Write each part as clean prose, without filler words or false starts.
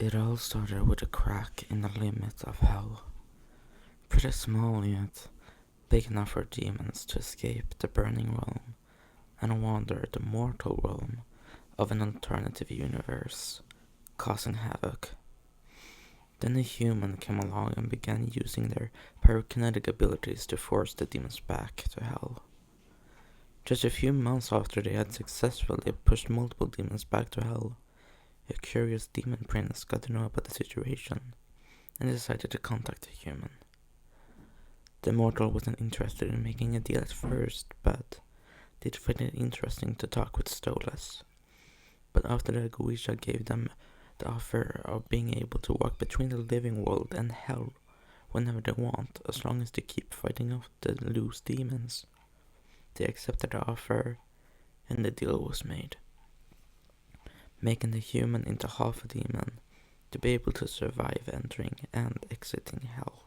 It all started with a crack in the limit of hell. Pretty small yet big enough for demons to escape the burning realm and wander the mortal realm of an alternative universe, causing havoc. Then a human came along and began using their pyrokinetic abilities to force the demons back to hell. Just a few months after they had successfully pushed multiple demons back to hell, a curious demon prince got to know about the situation and decided to contact the human. The mortal wasn't interested in making a deal at first, but did find it interesting to talk with Stolas. But after the Goisha gave them the offer of being able to walk between the living world and hell whenever they want, as long as they keep fighting off the loose demons, they accepted the offer and the deal was made, making the human into half a demon to be able to survive entering and exiting hell.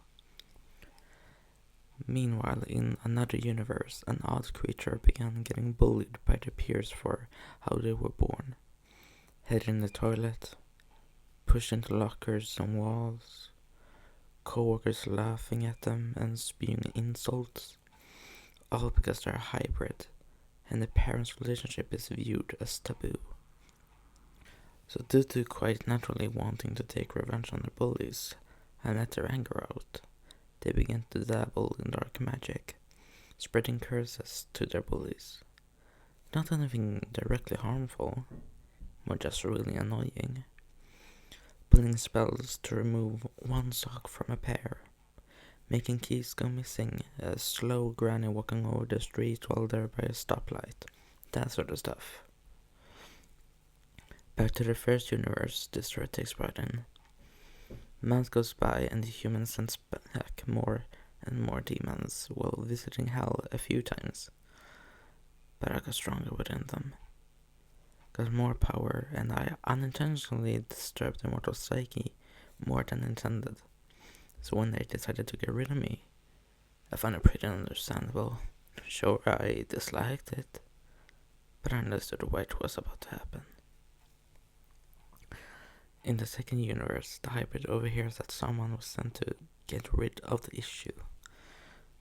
Meanwhile, in another universe, an odd creature began getting bullied by their peers for how they were born. Hid in the toilet, pushed into lockers and walls, co-workers laughing at them and spewing insults, all because they're a hybrid, and the parents' relationship is viewed as taboo. So due to quite naturally wanting to take revenge on their bullies and let their anger out, they began to dabble in dark magic, spreading curses to their bullies. Not anything directly harmful, more just really annoying. Pulling spells to remove one sock from a pair, making keys go missing, a slow granny walking over the street while they're by a stoplight, that sort of stuff. Back to the first universe, this story takes part in. Months goes by and the human sends back more and more demons while visiting hell a few times. But I got stronger within them. Got more power, and I unintentionally disturbed the mortal psyche more than intended. So when they decided to get rid of me, I found it pretty understandable. Sure, I disliked it, but I understood what was about to happen. In the second universe, the hybrid overhears that someone was sent to get rid of the issue,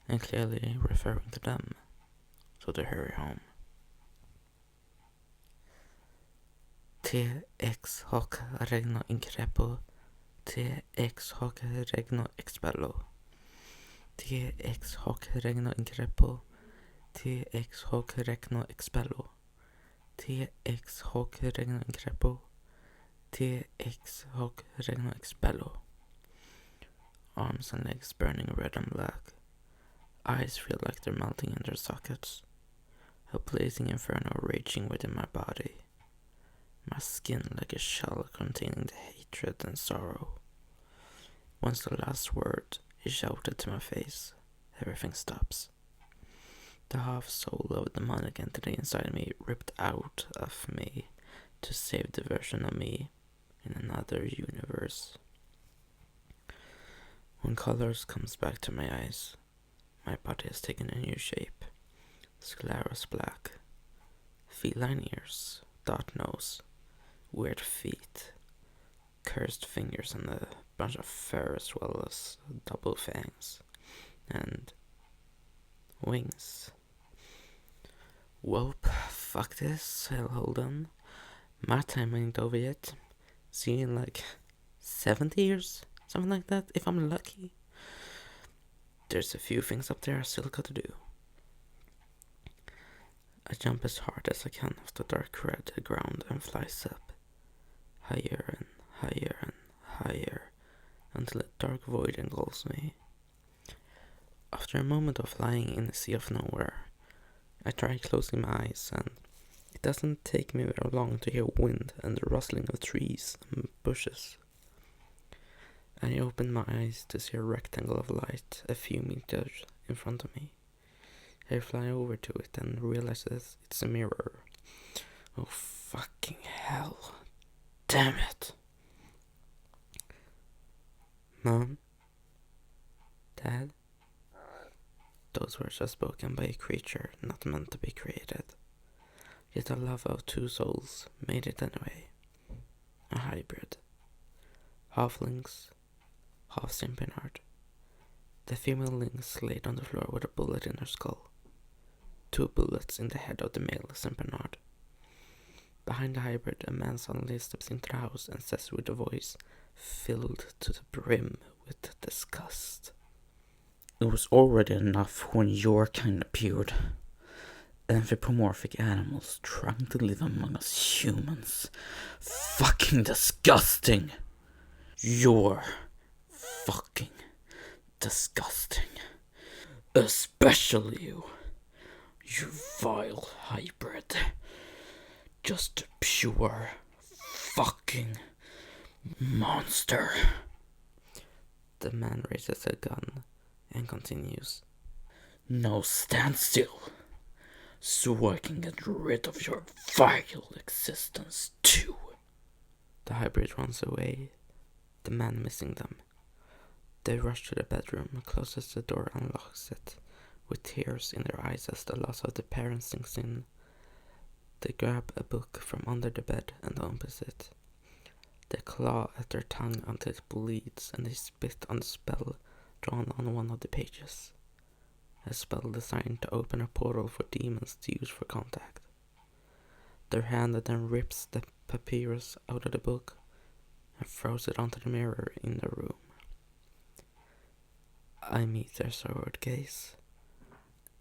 and clearly referring to them, so they hurry home. Te ex hoc regno increpo, te ex hoc regno expello. Te ex hoc regno increpo, te ex hoc regno expello. Te ex hoc regno increpo, te ex hoc regno expello. Arms and legs burning red and black. Eyes feel like they're melting in their sockets. A blazing inferno raging within my body. My skin like a shell containing the hatred and sorrow. Once the last word is shouted to my face, everything stops. The half soul of the demonic entity inside me ripped out of me to save the version of me in another universe. When colors comes back to my eyes, my body has taken a new shape. Sclerus black, feline ears, dot nose, weird feet, cursed fingers and a bunch of fur as well as double fangs, and wings. Welp, fuck this, hold on. My time ain't over yet. See you in like 70 years, something like that, if I'm lucky. There's a few things up there I still got to do. I jump as hard as I can off the dark red ground and flies up, higher and higher and higher, until a dark void engulfs me. After a moment of flying in a sea of nowhere, I try closing my eyes, and it doesn't take me very long to hear wind and the rustling of trees and bushes. I open my eyes to see a rectangle of light a few meters in front of me. I fly over to it and realize that it's a mirror. Oh fucking hell. Damn it. Mom? Dad? Those words are spoken by a creature not meant to be created. Yet a love of two souls made it anyway. A hybrid. half lynx, half Saint Bernard. The female lynx laid on the floor with a bullet in her skull. 2 bullets in the head of the male Saint Bernard. Behind the hybrid, a man suddenly steps into the house and says with a voice filled to the brim with disgust. It was already enough when your kind appeared. Anthropomorphic animals trying to live among us humans. Fucking disgusting! You're fucking disgusting. Especially you. You vile hybrid. Just a pure fucking monster. The man raises a gun and continues. No, stand still, so I can get rid of your vile existence too. The hybrid runs away, the man missing them. They rush to the bedroom, closes the door and locks it, with tears in their eyes as the loss of the parents sinks in. They grab a book from under the bed and opens it. They claw at their tongue until it bleeds and they spit on the spell drawn on one of the pages. A spell designed to open a portal for demons to use for contact. Their hand then rips the papyrus out of the book and throws it onto the mirror in the room. I meet their soured gaze,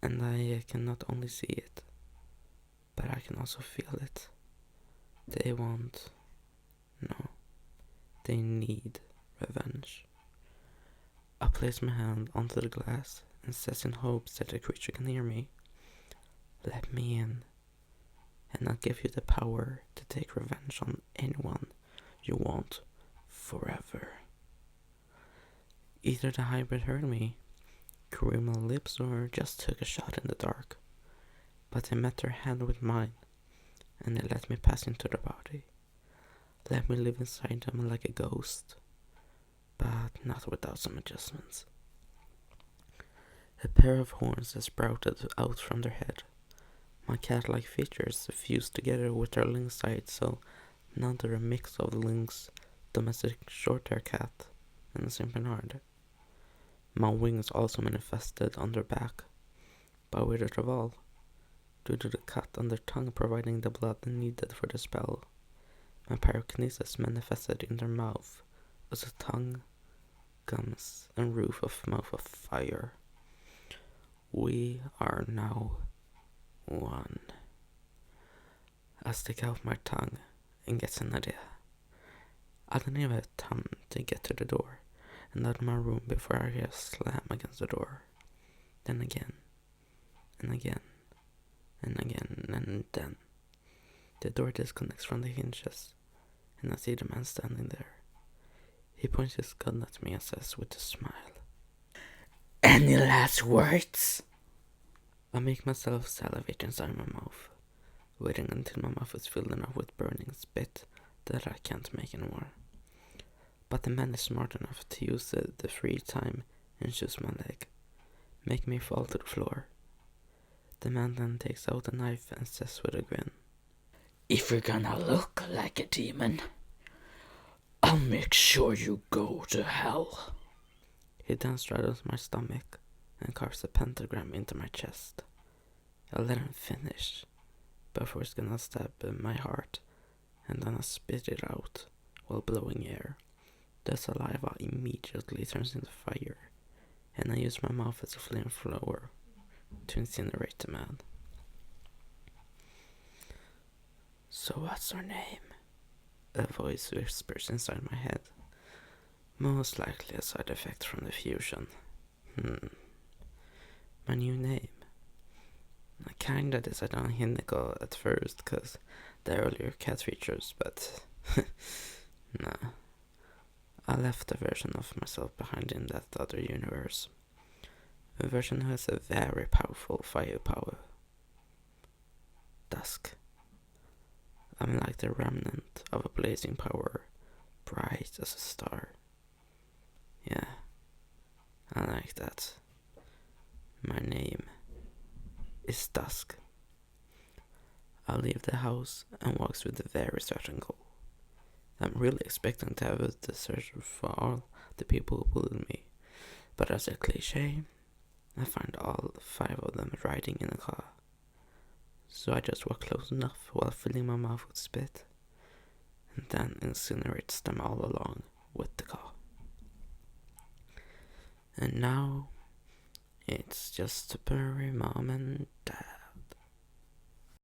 and I can not only see it, but I can also feel it. They want, no, they need revenge. I place my hand onto the glass and says in hopes that the creature can hear me, let me in, and I'll give you the power to take revenge on anyone you want forever. Either the hybrid heard me, grew my lips, or just took a shot in the dark, but they met their hand with mine, and they let me pass into their body. Let me live inside them like a ghost, but not without some adjustments. A pair of horns has sprouted out from their head. My cat-like features fused together with their lynx sides, so now they're a mix of the lynx, domestic short-hair cat, and the Saint Bernard. My wings also manifested on their back, but weirdest of all, due to the cut on their tongue providing the blood needed for the spell, my pyrokinesis manifested in their mouth as a tongue, gums, and roof of mouth of fire. We are now one. I stick out my tongue and get an idea. I don't even have time to get to the door and out of my room before I hear a slam against the door. Then again, and again, and again, and then. The door disconnects from the hinges, and I see the man standing there. He points his gun at me and says with a smile, any last words? I make myself salivate inside my mouth, waiting until my mouth is filled enough with burning spit that I can't make anymore. But the man is smart enough to use the free time and choose my leg, make me fall to the floor. The man then takes out a knife and says with a grin, if you're gonna look like a demon, I'll make sure you go to hell. He then straddles my stomach and carves a pentagram into my chest. I let him finish, before he's gonna stab my heart, and then I spit it out while blowing air. The saliva immediately turns into fire, and I use my mouth as a flamethrower to incinerate the man. So what's her name? A voice whispers inside my head. Most likely a side effect from the fusion. My new name. I kinda decided on Hinico at first, cause the earlier cat features, but nah. I left a version of myself behind in that other universe. A version who has a very powerful firepower. Dusk. I'm like the remnant of a blazing power, bright as a star. Yeah, I like that. My name is Dusk. I leave the house and walks with a very certain goal. I'm really expecting to have a dessert for all the people who bullied me, but as a cliche, I find all 5 of them riding in a car. So I just walk close enough while filling my mouth with spit, and then incinerates them all along with the car. And now it's just to bury mom and dad.